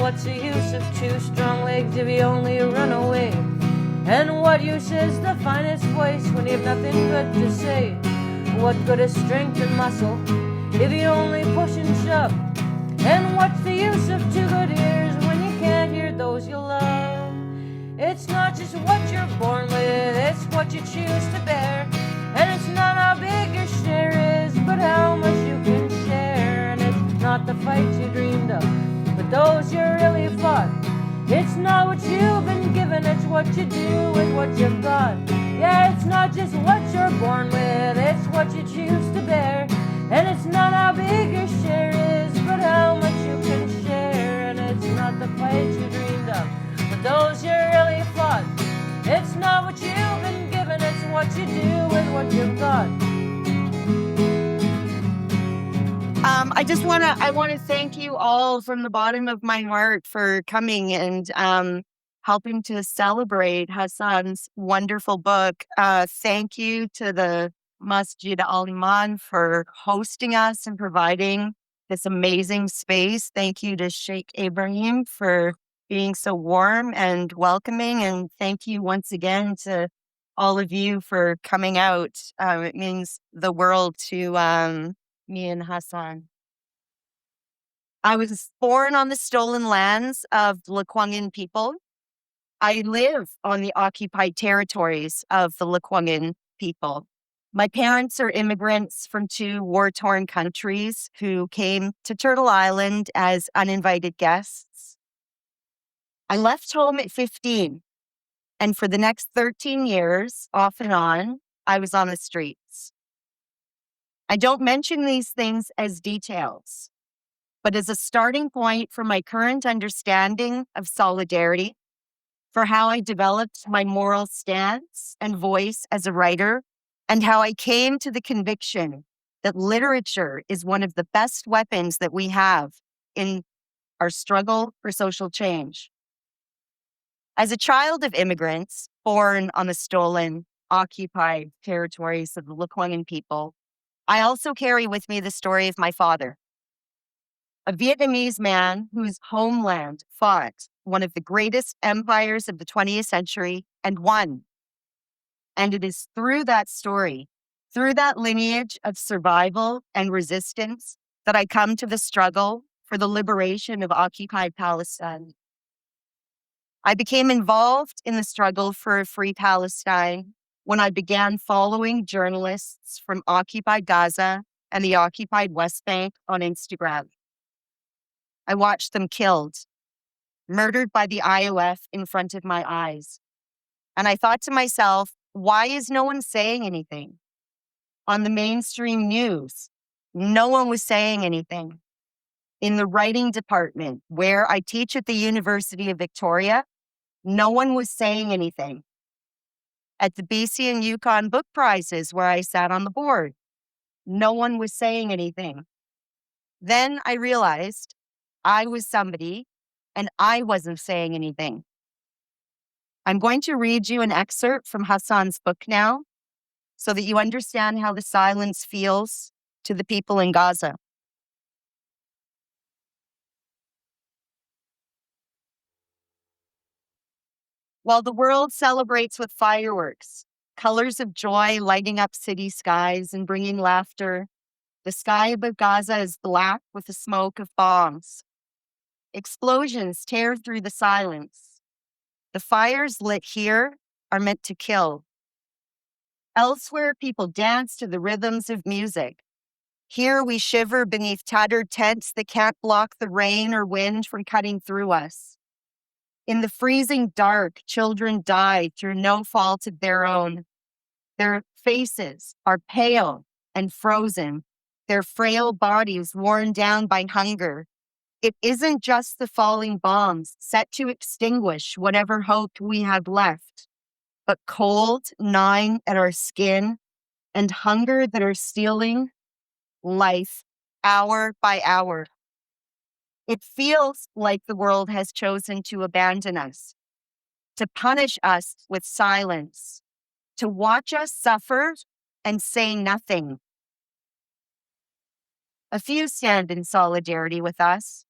what's the use of two strong legs if you only run away? And what use is the finest voice when you've nothing good to say? What good is strength and muscle if you only push and shove? And what's the use of two good ears when you can't hear those you love? It's not just what you're born with, it's what you choose to bear. And it's not how big your share is, but how much you can share. And it's not the fights you dreamed of, but those you really fought. It's not what you've been given, it's what you do with what you've got. Yeah, it's not just what you're born with, it's what you choose to bear. And it's not how big your share is, but how much you can share. And it's not the fights you dreamed of, but those you really fought. It's not what you've been given, it's what you do with what you've got. I want to thank you all from the bottom of my heart for coming and helping to celebrate Hassan's wonderful book. Thank you to the Masjid Al Iman for hosting us and providing this amazing space. Thank you to Sheikh Ibrahim for being so warm and welcoming. And thank you once again to all of you for coming out. It means the world to me and Hassan. I was born on the stolen lands of the Lekwungen people. I live on the occupied territories of the Lekwungen people. My parents are immigrants from two war-torn countries who came to Turtle Island as uninvited guests. I left home at 15, and for the next 13 years, off and on, I was on the streets. I don't mention these things as details, but as a starting point for my current understanding of solidarity, for how I developed my moral stance and voice as a writer, and how I came to the conviction that literature is one of the best weapons that we have in our struggle for social change. As a child of immigrants born on the stolen, occupied territories of the Lekwungen people, I also carry with me the story of my father, a Vietnamese man whose homeland fought one of the greatest empires of the 20th century and won. And it is through that story, through that lineage of survival and resistance, that I come to the struggle for the liberation of occupied Palestine. I became involved in the struggle for a free Palestine when I began following journalists from occupied Gaza and the occupied West Bank on Instagram. I watched them killed, murdered by the IOF in front of my eyes. And I thought to myself, why is no one saying anything? On the mainstream news, no one was saying anything. In the writing department, where I teach at the University of Victoria, no one was saying anything. At the BC and Yukon Book Prizes, where I sat on the board, no one was saying anything. Then I realized I was somebody and I wasn't saying anything. I'm going to read you an excerpt from Hassan's book now so that you understand how the silence feels to the people in Gaza. While the world celebrates with fireworks, colors of joy lighting up city skies and bringing laughter, the sky above Gaza is black with the smoke of bombs. Explosions tear through the silence. The fires lit here are meant to kill. Elsewhere, people dance to the rhythms of music. Here, we shiver beneath tattered tents that can't block the rain or wind from cutting through us. In the freezing dark, children die through no fault of their own. Their faces are pale and frozen, their frail bodies worn down by hunger. It isn't just the falling bombs set to extinguish whatever hope we have left, but cold gnawing at our skin and hunger that are stealing life hour by hour. It feels like the world has chosen to abandon us, to punish us with silence, to watch us suffer and say nothing. A few stand in solidarity with us,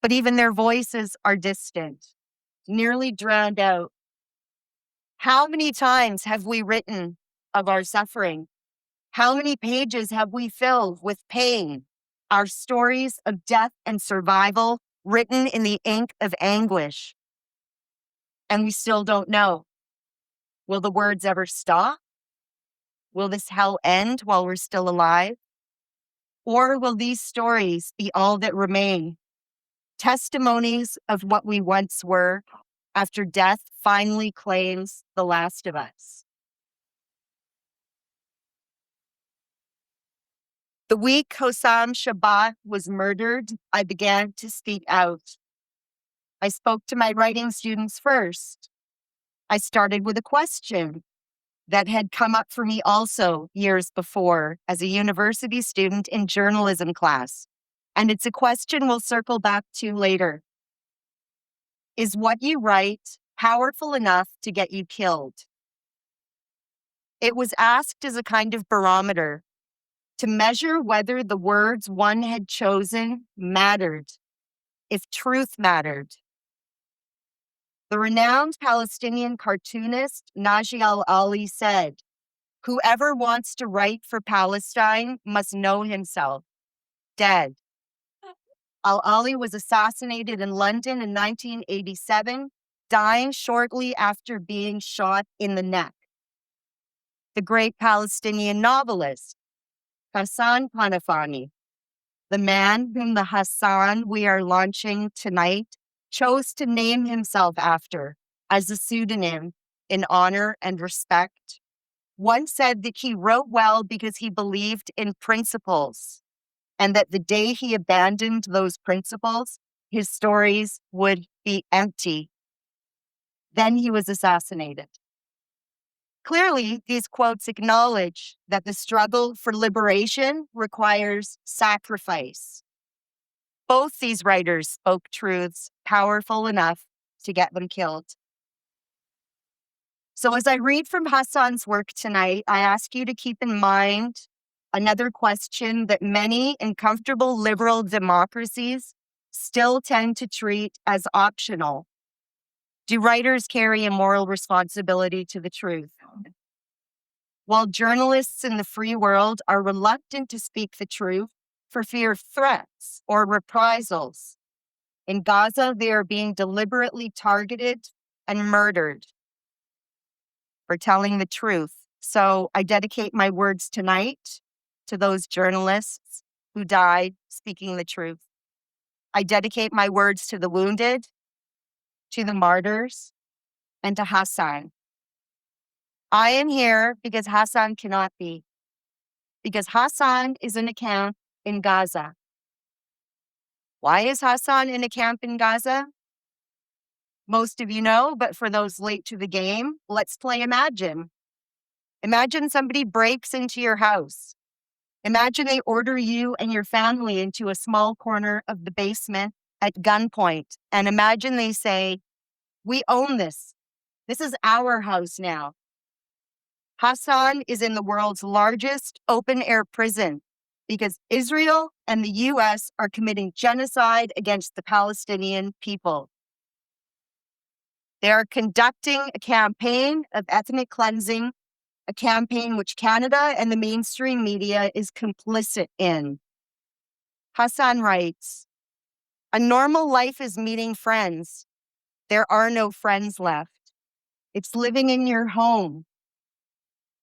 but even their voices are distant, nearly drowned out. How many times have we written of our suffering? How many pages have we filled with pain, our stories of death and survival written in the ink of anguish? And we still don't know. Will the words ever stop? Will this hell end while we're still alive? Or will these stories be all that remain? Testimonies of what we once were after death finally claims the last of us. The week Hossam Shabbat was murdered, I began to speak out. I spoke to my writing students first. I started with a question that had come up for me also years before as a university student in journalism class. And it's a question we'll circle back to later. Is what you write powerful enough to get you killed? It was asked as a kind of barometer to measure whether the words one had chosen mattered, if truth mattered. The renowned Palestinian cartoonist Naji al-Ali said, "Whoever wants to write for Palestine must know himself dead." Al-Ali was assassinated in London in 1987, dying shortly after being shot in the neck. The great Palestinian novelist, Hassan Kanafani, the man whom the Hassan we are launching tonight chose to name himself after as a pseudonym in honor and respect, once said that he wrote well because he believed in principles, and that the day he abandoned those principles, his stories would be empty. Then he was assassinated. Clearly, these quotes acknowledge that the struggle for liberation requires sacrifice. Both these writers spoke truths powerful enough to get them killed. So as I read from Hassan's work tonight, I ask you to keep in mind another question that many in comfortable liberal democracies still tend to treat as optional. Do writers carry a moral responsibility to the truth? While journalists in the free world are reluctant to speak the truth for fear of threats or reprisals, in Gaza they are being deliberately targeted and murdered for telling the truth. So I dedicate my words tonight to those journalists who died speaking the truth. I dedicate my words to the wounded, to the martyrs, and to Hassan. I am here because Hassan cannot be, because Hassan is in a camp in Gaza. Why is Hassan in a camp in Gaza? Most of you know, but for those late to the game, let's play Imagine. Imagine somebody breaks into your house. Imagine they order you and your family into a small corner of the basement at gunpoint. And imagine they say, "We own this. This is our house now." Hassan is in the world's largest open-air prison because Israel and the US are committing genocide against the Palestinian people. They are conducting a campaign of ethnic cleansing, a campaign which Canada and the mainstream media is complicit in. Hassan writes, "A normal life is meeting friends. There are no friends left. It's living in your home.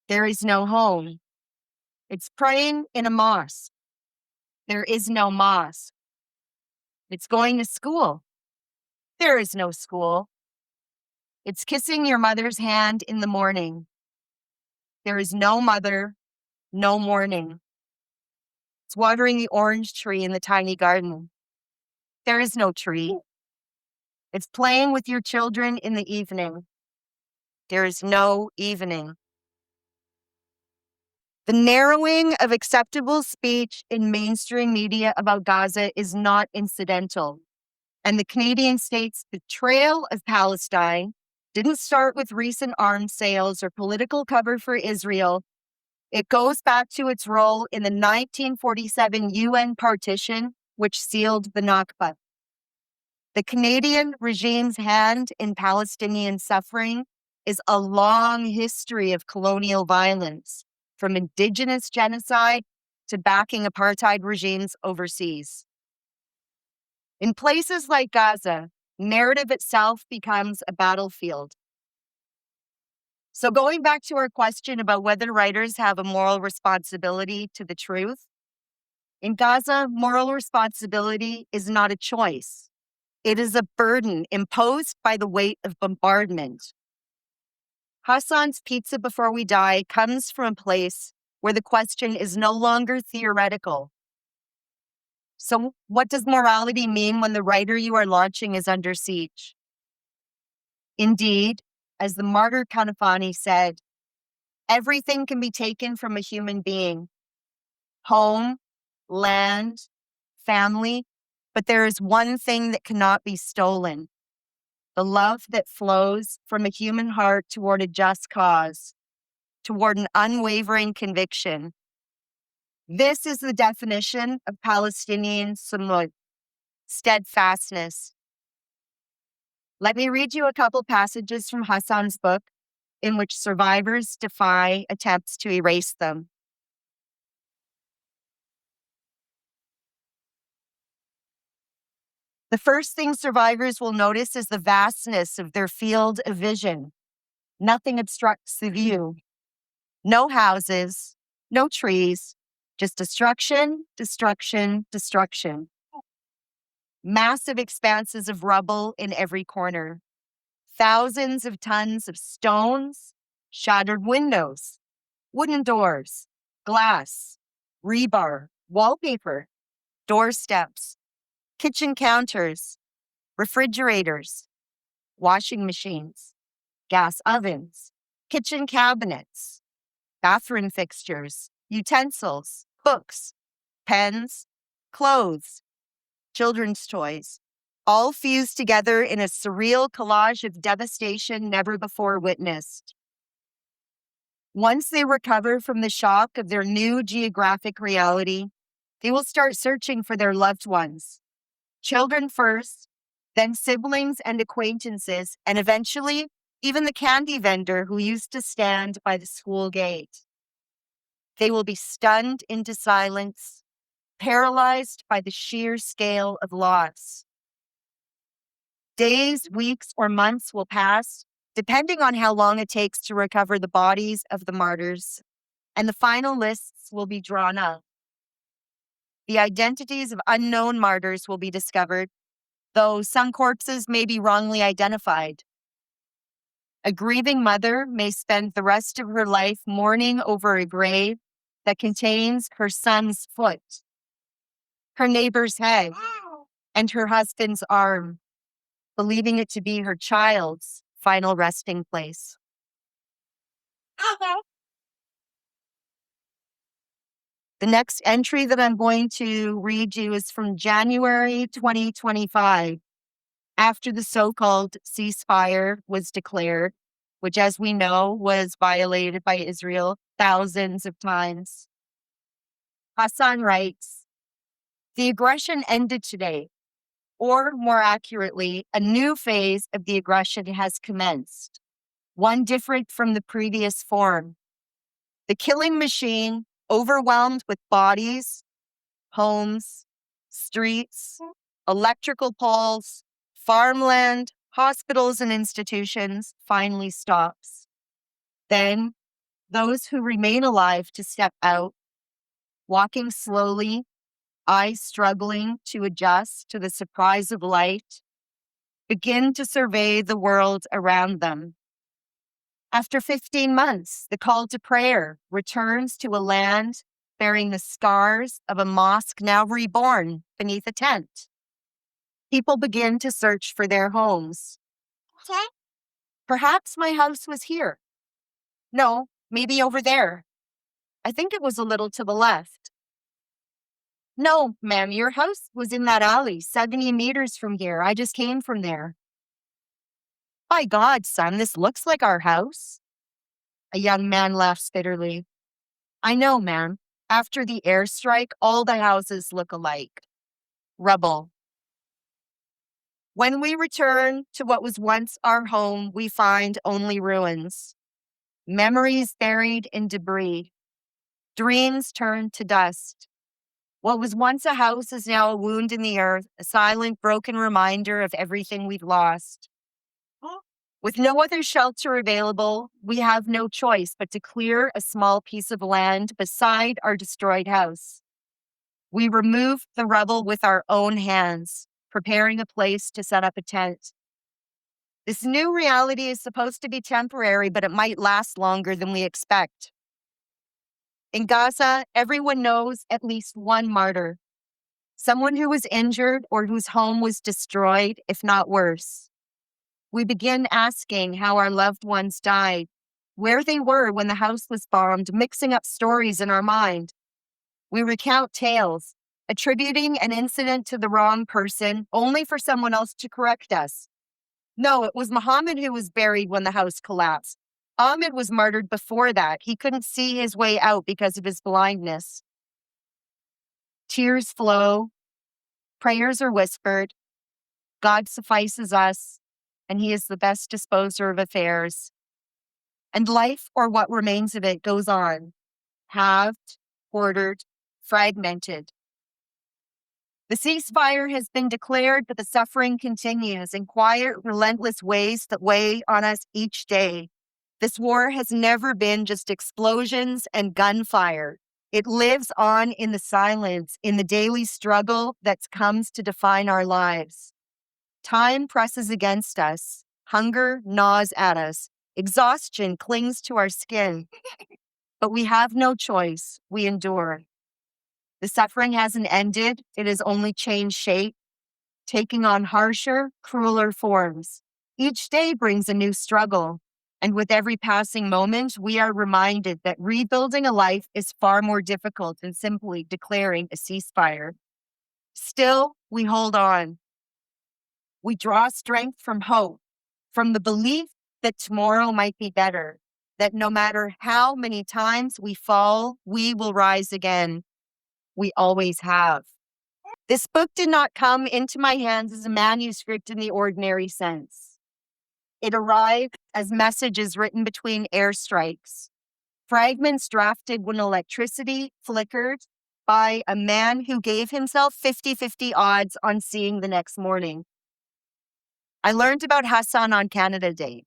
There is no home. It's praying in a mosque. There is no mosque. It's going to school. There is no school. It's kissing your mother's hand in the morning. There is no mother, no morning. It's watering the orange tree in the tiny garden. There is no tree. It's playing with your children in the evening. There is no evening." The narrowing of acceptable speech in mainstream media about Gaza is not incidental. And the Canadian state's betrayal of Palestine didn't start with recent arms sales or political cover for Israel. It goes back to its role in the 1947 UN partition, which sealed the Nakba. The Canadian regime's hand in Palestinian suffering is a long history of colonial violence, from Indigenous genocide to backing apartheid regimes overseas. In places like Gaza, narrative itself becomes a battlefield. So, going back to our question about whether writers have a moral responsibility to the truth, in Gaza, moral responsibility is not a choice. It is a burden imposed by the weight of bombardment. Hassan's Pizza Before We Die comes from a place where the question is no longer theoretical. So, what does morality mean when the writer you are launching is under siege? Indeed, as the martyr Kanafani said, everything can be taken from a human being: home, land, family, but there is one thing that cannot be stolen: the love that flows from a human heart toward a just cause, toward an unwavering conviction. This is the definition of Palestinian sumud, steadfastness. Let me read you a couple passages from Hassan's book in which survivors defy attempts to erase them. The first thing survivors will notice is the vastness of their field of vision. Nothing obstructs the view. No houses, no trees, just destruction, destruction, destruction. Massive expanses of rubble in every corner. Thousands of tons of stones, shattered windows, wooden doors, glass, rebar, wallpaper, doorsteps, kitchen counters, refrigerators, washing machines, gas ovens, kitchen cabinets, bathroom fixtures, utensils, books, pens, clothes, children's toys, all fused together in a surreal collage of devastation never before witnessed. Once they recover from the shock of their new geographic reality, they will start searching for their loved ones. Children first, then siblings and acquaintances, and eventually even the candy vendor who used to stand by the school gate. They will be stunned into silence, paralyzed by the sheer scale of loss. Days, weeks, or months will pass, depending on how long it takes to recover the bodies of the martyrs, and the final lists will be drawn up. The identities of unknown martyrs will be discovered, though some corpses may be wrongly identified. A grieving mother may spend the rest of her life mourning over a grave that contains her son's foot, her neighbor's head, and her husband's arm, believing it to be her child's final resting place. The next entry that I'm going to read you is from January 2025, after the so-called ceasefire was declared, which, as we know, was violated by Israel thousands of times. Hassan writes, "The aggression ended today, or more accurately, a new phase of the aggression has commenced, one different from the previous form. The killing machine, overwhelmed with bodies, homes, streets, electrical poles, farmland, hospitals, and institutions, finally stops. Then, those who remain alive to step out, walking slowly, eyes struggling to adjust to the surprise of light, begin to survey the world around them. After 15 months, the call to prayer returns to a land bearing the scars of a mosque now reborn beneath a tent. People begin to search for their homes. Okay. Perhaps my house was here. No, maybe over there. I think it was a little to the left. No, ma'am, your house was in that alley, 70 meters from here. I just came from there. By God, son, this looks like our house. A young man laughs bitterly. I know, ma'am. After the airstrike, all the houses look alike. Rubble. When we return to what was once our home, we find only ruins, memories buried in debris, dreams turned to dust. What was once a house is now a wound in the earth, a silent, broken reminder of everything we've lost. With no other shelter available, we have no choice but to clear a small piece of land beside our destroyed house. We remove the rubble with our own hands, preparing a place to set up a tent. This new reality is supposed to be temporary, but it might last longer than we expect. In Gaza, everyone knows at least one martyr, someone who was injured or whose home was destroyed, if not worse. We begin asking how our loved ones died, where they were when the house was bombed, mixing up stories in our mind. We recount tales, attributing an incident to the wrong person, only for someone else to correct us. No, it was Muhammad who was buried when the house collapsed. Ahmed was martyred before that. He couldn't see his way out because of his blindness. Tears flow, prayers are whispered. God suffices us, and he is the best disposer of affairs. And life, or what remains of it, goes on, halved, ordered, fragmented. The ceasefire has been declared, but the suffering continues in quiet, relentless ways that weigh on us each day. This war has never been just explosions and gunfire. It lives on in the silence, in the daily struggle that comes to define our lives. Time presses against us. Hunger gnaws at us. Exhaustion clings to our skin. But we have no choice. We endure. The suffering hasn't ended. It has only changed shape, taking on harsher, crueler forms. Each day brings a new struggle. And with every passing moment, we are reminded that rebuilding a life is far more difficult than simply declaring a ceasefire. Still, we hold on. We draw strength from hope, from the belief that tomorrow might be better, that no matter how many times we fall, we will rise again. We always have. This book did not come into my hands as a manuscript in the ordinary sense. It arrived as messages written between airstrikes, fragments drafted when electricity flickered by a man who gave himself 50-50 odds on seeing the next morning. I learned about Hassan on Canada Day.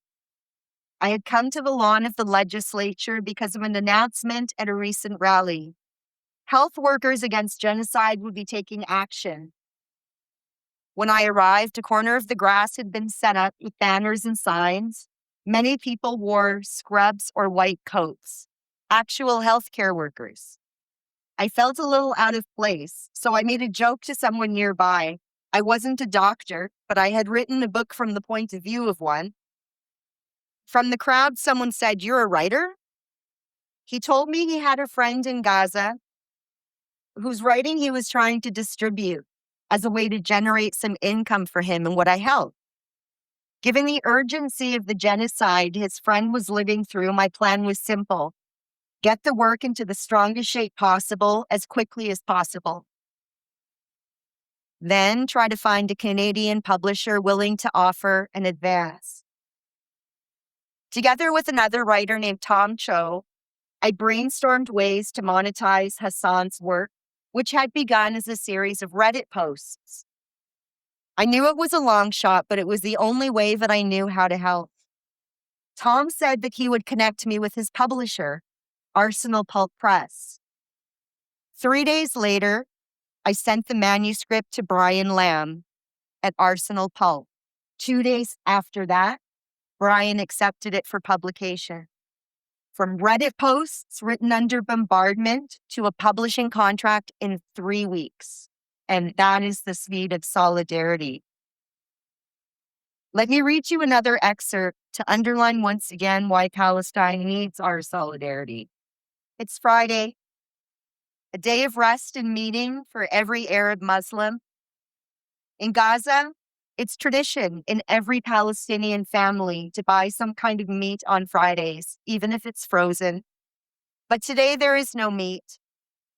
I had come to the lawn of the legislature because of an announcement at a recent rally. Health workers against genocide would be taking action. When I arrived, a corner of the grass had been set up with banners and signs. Many people wore scrubs or white coats, actual healthcare workers. I felt a little out of place, so I made a joke to someone nearby. I wasn't a doctor, but I had written a book from the point of view of one. From the crowd, someone said, "You're a writer?" He told me he had a friend in Gaza whose writing he was trying to distribute as a way to generate some income for him, and would I help? Given the urgency of the genocide his friend was living through, my plan was simple. Get the work into the strongest shape possible as quickly as possible. Then try to find a Canadian publisher willing to offer an advance. Together with another writer named Tom Cho, I brainstormed ways to monetize Hassan's work, which had begun as a series of Reddit posts. I knew it was a long shot, but it was the only way that I knew how to help. Tom said that he would connect me with his publisher, Arsenal Pulp Press. 3 days later, I sent the manuscript to Brian Lamb at Arsenal Pulp. 2 days after that, Brian accepted it for publication. From Reddit posts written under bombardment to a publishing contract in 3 weeks. And that is the speed of solidarity. Let me read you another excerpt to underline once again why Palestine needs our solidarity. It's Friday, a day of rest and meeting for every Arab Muslim. In Gaza, it's tradition in every Palestinian family to buy some kind of meat on Fridays, even if it's frozen. But today there is no meat,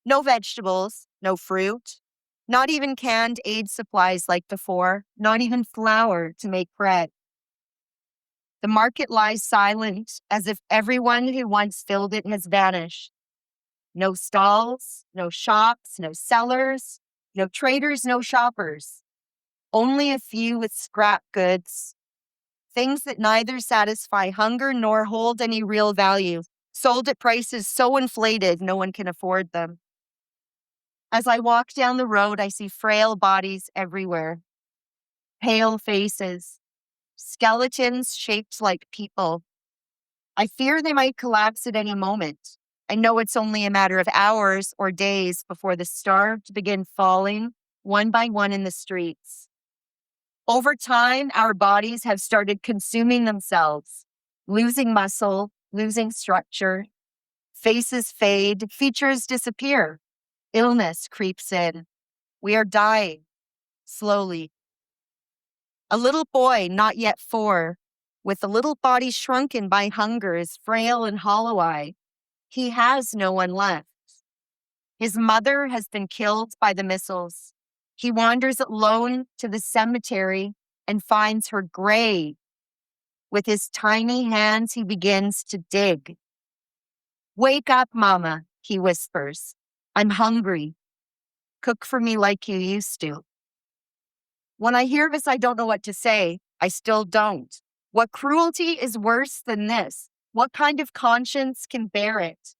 no vegetables, no fruit, Not even canned aid supplies like before, not even flour to make bread. The market lies silent as if everyone who once filled it has vanished. No stalls, no shops, no sellers, no traders, no shoppers. Only a few with scrap goods, things that neither satisfy hunger nor hold any real value, sold at prices so inflated no one can afford them. As I walk down the road, I see frail bodies everywhere, pale faces, skeletons shaped like people. I fear they might collapse at any moment. I know it's only a matter of hours or days before the starved begin falling one by one in the streets. Over time, our bodies have started consuming themselves, losing muscle, losing structure. Faces fade, features disappear. Illness creeps in. We are dying, slowly. A little boy, not yet 4, with a little body shrunken by hunger, is frail and hollow-eyed. He has no one left. His mother has been killed by the missiles. He wanders alone to the cemetery and finds her grave. With his tiny hands, he begins to dig. "Wake up, Mama," he whispers. "I'm hungry. Cook for me like you used to." When I hear this, I don't know what to say. I still don't. What cruelty is worse than this? What kind of conscience can bear it?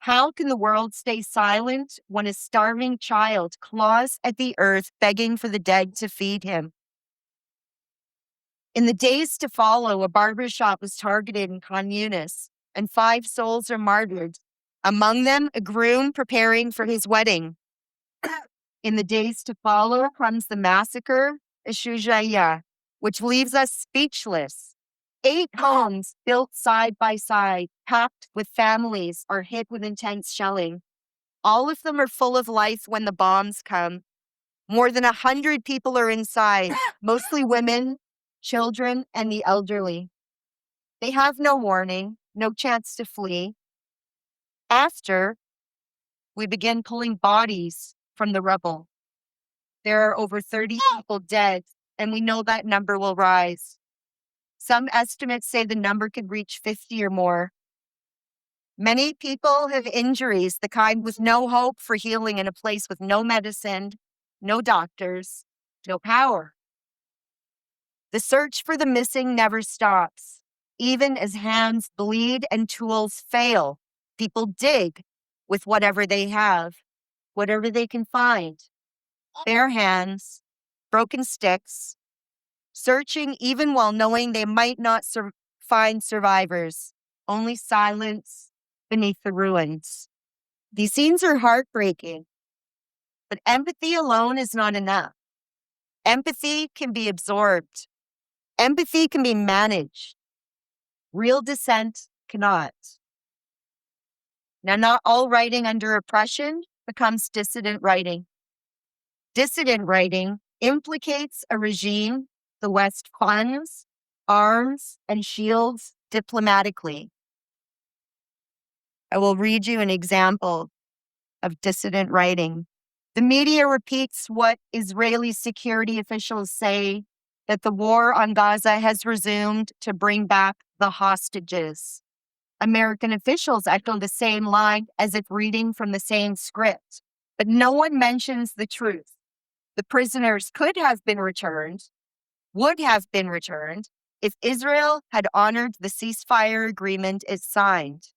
How can the world stay silent when a starving child claws at the earth begging for the dead to feed him? In the days to follow, a barber shop was targeted in Khan Yunis, and 5 souls are martyred. Among them, a groom preparing for his wedding. In the days to follow comes the massacre at Shujaiya, which leaves us speechless. 8 homes built side by side, packed with families, are hit with intense shelling. All of them are full of life when the bombs come. More than 100 people are inside, mostly women, children, and the elderly. They have no warning, no chance to flee. After, we begin pulling bodies from the rubble. There are over 30 people dead, and we know that number will rise. Some estimates say the number could reach 50 or more. Many people have injuries, the kind with no hope for healing in a place with no medicine, no doctors, no power. The search for the missing never stops. Even as hands bleed and tools fail, people dig with whatever they have, whatever they can find. Bare hands, broken sticks, searching even while knowing they might not find survivors, only silence beneath the ruins. These scenes are heartbreaking, but empathy alone is not enough. Empathy can be absorbed. Empathy can be managed. Real dissent cannot. Now, not all writing under oppression becomes dissident writing. Dissident writing implicates a regime the West funds, arms, and shields diplomatically. I will read you an example of dissident writing. The media repeats what Israeli security officials say, that the war on Gaza has resumed to bring back the hostages. American officials echo the same line as if reading from the same script, but no one mentions the truth. The prisoners could have been returned, would have been returned, if Israel had honored the ceasefire agreement it signed.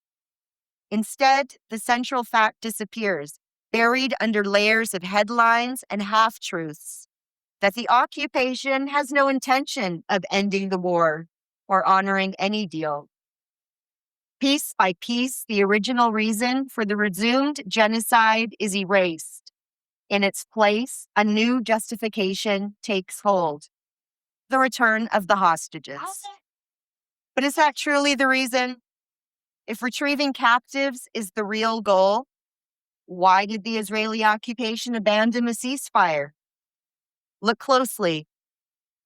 Instead, the central fact disappears, buried under layers of headlines and half-truths, that the occupation has no intention of ending the war or honoring any deal. Piece by piece, the original reason for the resumed genocide is erased. In its place, a new justification takes hold: the return of the hostages. But is that truly the reason? If retrieving captives is the real goal, why did the Israeli occupation abandon a ceasefire? Look closely.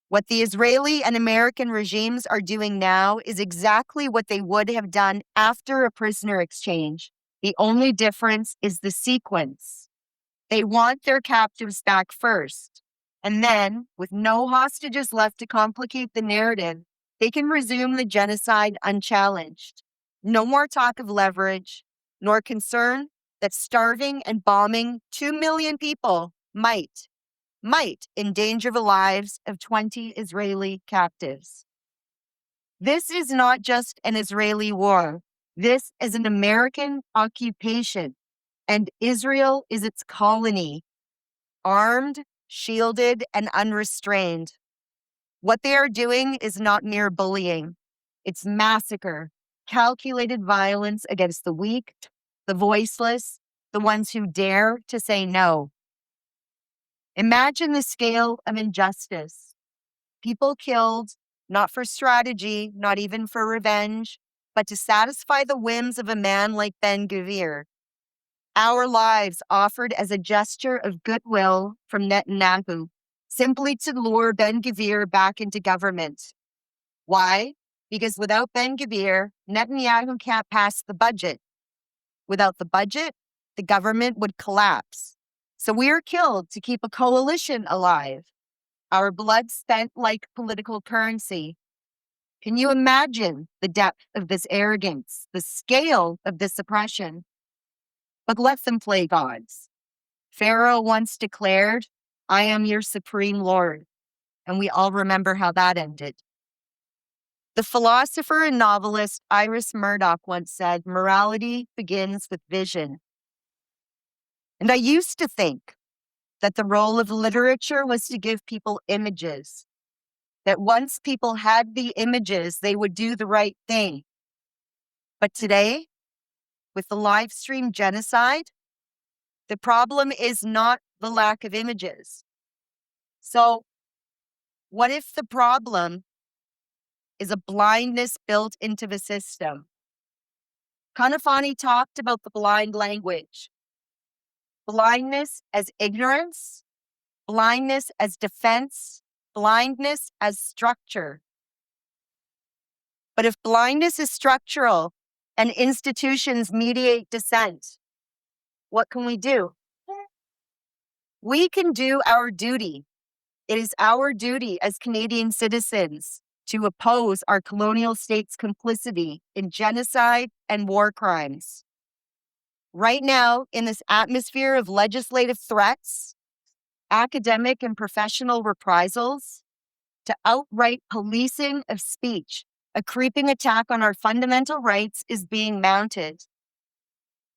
What the Israeli and American regimes are doing now is exactly what they would have done after a prisoner exchange. The only difference is the sequence. They want their captives back first. And then, with no hostages left to complicate the narrative, they can resume the genocide unchallenged. No more talk of leverage, nor concern that starving and bombing 2 million people might endanger the lives of 20 Israeli captives. This is not just an Israeli war. This is an American occupation, and Israel is its colony, armed, shielded, and unrestrained. What they are doing is not mere bullying. It's massacre, calculated violence against the weak, the voiceless, the ones who dare to say no. Imagine the scale of injustice. People killed, not for strategy, not even for revenge, but to satisfy the whims of a man like Ben-Gvir. Our lives offered as a gesture of goodwill from Netanyahu, simply to lure Ben-Gvir back into government. Why? Because without Ben-Gvir, Netanyahu can't pass the budget. Without the budget, the government would collapse. So we are killed to keep a coalition alive. Our blood spent like political currency. Can you imagine the depth of this arrogance, the scale of this oppression? But let them play gods. Pharaoh once declared, "I am your supreme Lord." And we all remember how that ended. The philosopher and novelist Iris Murdoch once said, "Morality begins with vision." And I used to think that the role of literature was to give people images, that once people had the images, they would do the right thing. But today, with the live stream genocide, the problem is not the lack of images. So, what if the problem is a blindness built into the system? Kanafani talked about the blind language. Blindness as ignorance, blindness as defense, blindness as structure. But if blindness is structural and institutions mediate dissent, what can we do? We can do our duty. It is our duty as Canadian citizens to oppose our colonial state's complicity in genocide and war crimes. Right now, in this atmosphere of legislative threats, academic and professional reprisals, to outright policing of speech, a creeping attack on our fundamental rights is being mounted.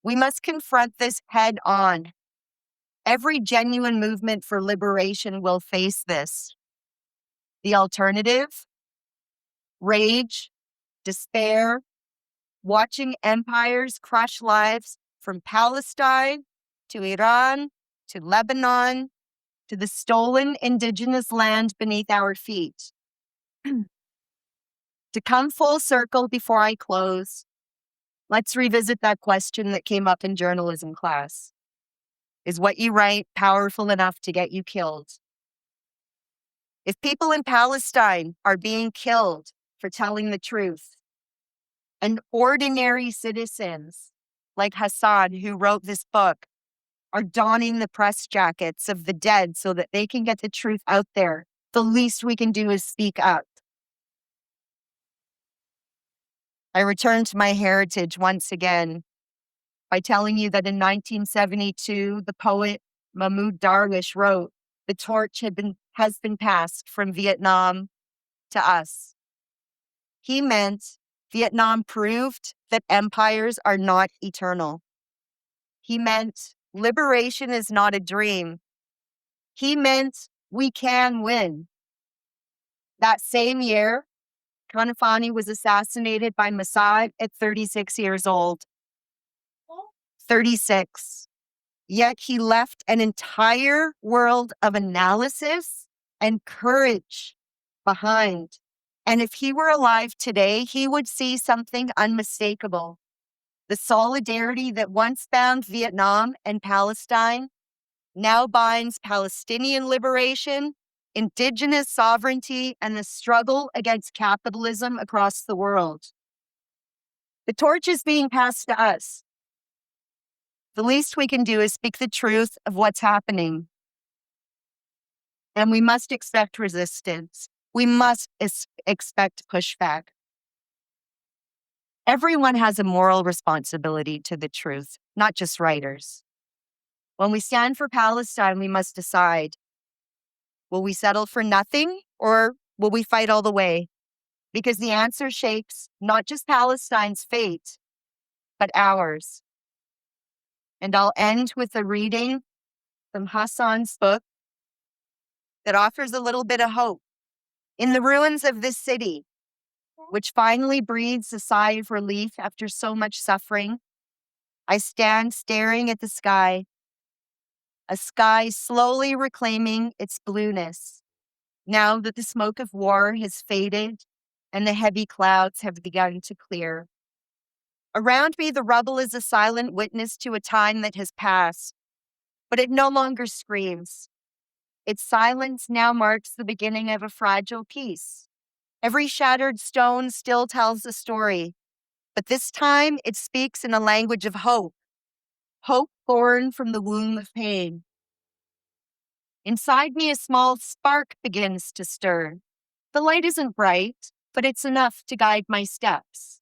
We must confront this head on. Every genuine movement for liberation will face this. The alternative? Rage, despair, watching empires crush lives from Palestine to Iran to Lebanon to the stolen indigenous land beneath our feet. To come full circle before I close, let's revisit that question that came up in journalism class. Is what you write powerful enough to get you killed? If people in Palestine are being killed for telling the truth, and ordinary citizens like Hassan, who wrote this book, are donning the press jackets of the dead so that they can get the truth out there, the least we can do is speak up. I return to my heritage once again by telling you that in 1972, the poet Mahmoud Darwish wrote, "The torch has been passed from Vietnam to us." He meant Vietnam proved that empires are not eternal. He meant liberation is not a dream. He meant we can win. That same year, Kanafani was assassinated by Mossad at 36 years old. 36. Yet he left an entire world of analysis and courage behind. And if he were alive today, he would see something unmistakable. The solidarity that once bound Vietnam and Palestine now binds Palestinian liberation, indigenous sovereignty, and the struggle against capitalism across the world. The torch is being passed to us. The least we can do is speak the truth of what's happening. And we must expect resistance. We must expect pushback. Everyone has a moral responsibility to the truth, not just writers. When we stand for Palestine, we must decide, will we settle for nothing or will we fight all the way? Because the answer shapes not just Palestine's fate, but ours. And I'll end with a reading from Hassan's book that offers a little bit of hope. In the ruins of this city, which finally breathes a sigh of relief after so much suffering, I stand staring at the sky, a sky slowly reclaiming its blueness, now that the smoke of war has faded and the heavy clouds have begun to clear. Around me, the rubble is a silent witness to a time that has passed, but it no longer screams. Its silence now marks the beginning of a fragile peace. Every shattered stone still tells a story, but this time it speaks in a language of hope, hope born from the womb of pain. Inside me, a small spark begins to stir. The light isn't bright, but it's enough to guide my steps.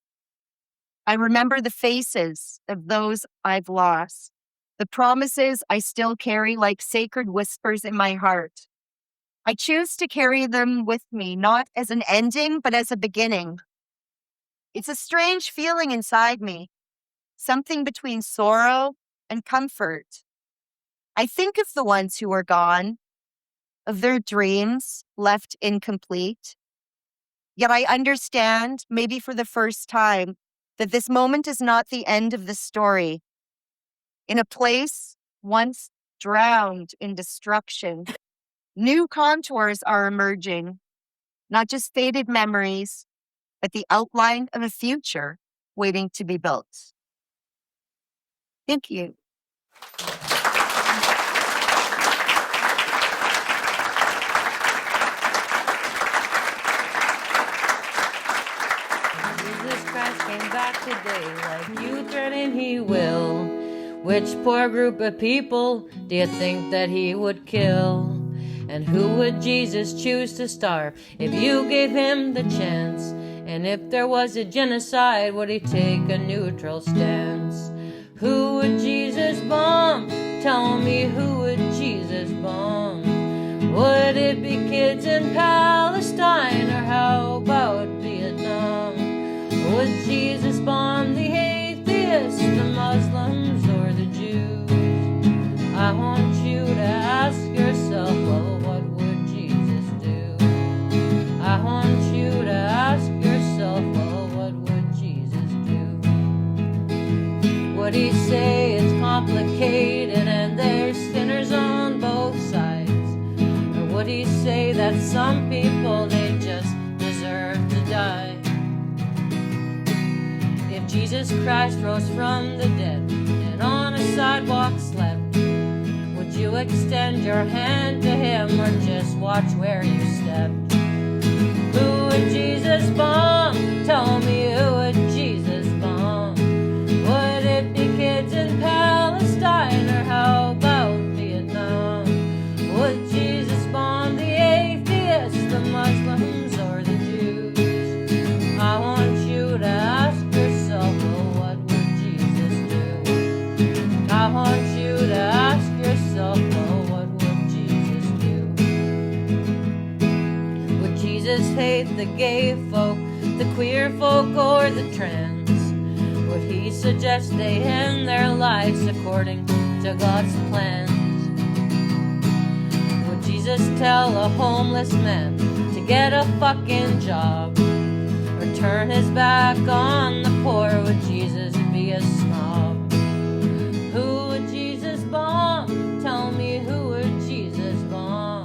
I remember the faces of those I've lost, the promises I still carry like sacred whispers in my heart. I choose to carry them with me, not as an ending, but as a beginning. It's a strange feeling inside me, something between sorrow and comfort. I think of the ones who are gone, of their dreams left incomplete. Yet I understand, maybe for the first time, that this moment is not the end of the story. In a place once drowned in destruction, new contours are emerging, not just faded memories, but the outline of a future waiting to be built. Thank you. Jesus Christ came back today like you threatened he will. Which poor group of people do you think that he would kill? And who would Jesus choose to starve if you gave him the chance? And if there was a genocide, would he take a neutral stance? Who would Jesus bomb? Tell me, who would Jesus bomb? Would it be kids in Palestine, or how about Vietnam? Would Jesus bomb the atheists, the Muslims, or the Jews? I want you to ask yourself, well, what would Jesus do? I want you to ask yourself, well, what would Jesus do? Would he say it's complicated and there's sinners on both sides? Or would he say that some people, they just deserve to die? If Jesus Christ rose from the dead and on a sidewalk slept, would you extend your hand to him or just watch where you stepped? Who would Jesus bomb? Tell me, who would Jesus bomb? Would it be kids in Palestine, or how about Vietnam? Would Jesus bomb the atheists, the Muslims, or the Jews? I want you to ask yourself, well, what would Jesus do? I want you to ask yourself, well, what would Jesus do? Would Jesus hate the gay folk, the queer folk, or the trans? Would he suggest they end their lives according to God's plans? Would Jesus tell a homeless man to get a fucking job, or turn his back on the poor? Would Jesus be a snob? Who would Jesus bomb? Tell me, who would Jesus bomb?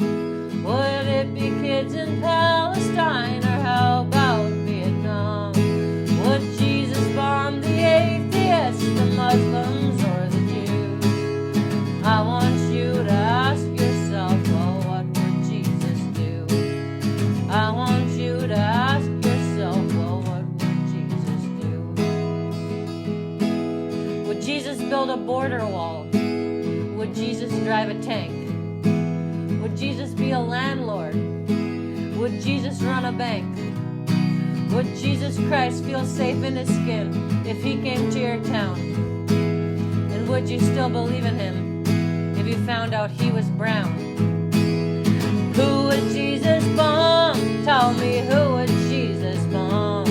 Would it be kids in Palestine, or how about Vietnam? Would Jesus bomb the atheists, the Muslims, or the Jews? I want you to ask yourself, well, what would Jesus do? I want you to ask yourself, well, what would Jesus do? Would Jesus build a border wall? Would Jesus drive a tank? Would Jesus be a landlord? Would Jesus run a bank? Would Jesus Christ feel safe in his skin if he came to your town? And would you still believe in him if you found out he was brown? Who would Jesus bomb? Tell me, who would Jesus bomb?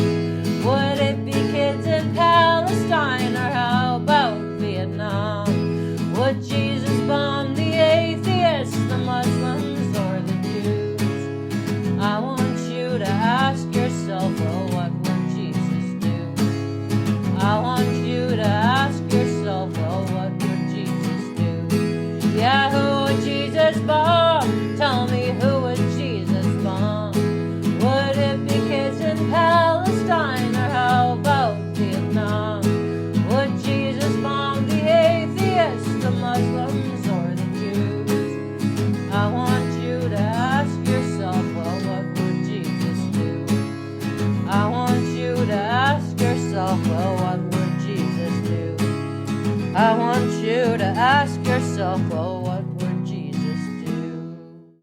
Would it be kids in Palestine, or how about Vietnam? Would Jesus bomb the atheists, the Muslims, or the Jews? I want you to ask yourself, well, what would Jesus do? I want you to ask yourself, well, what would Jesus do? Yeah, who would Jesus bomb? Tell me, who would Jesus bomb? Would it be kids in Palestine, or how about Vietnam? Would Jesus bomb the atheists, the Muslims, or the Jews? I want you to ask yourself, well, what would Jesus do? I want you to ask yourself, well, what would Jesus do? I want you to ask yourself, well,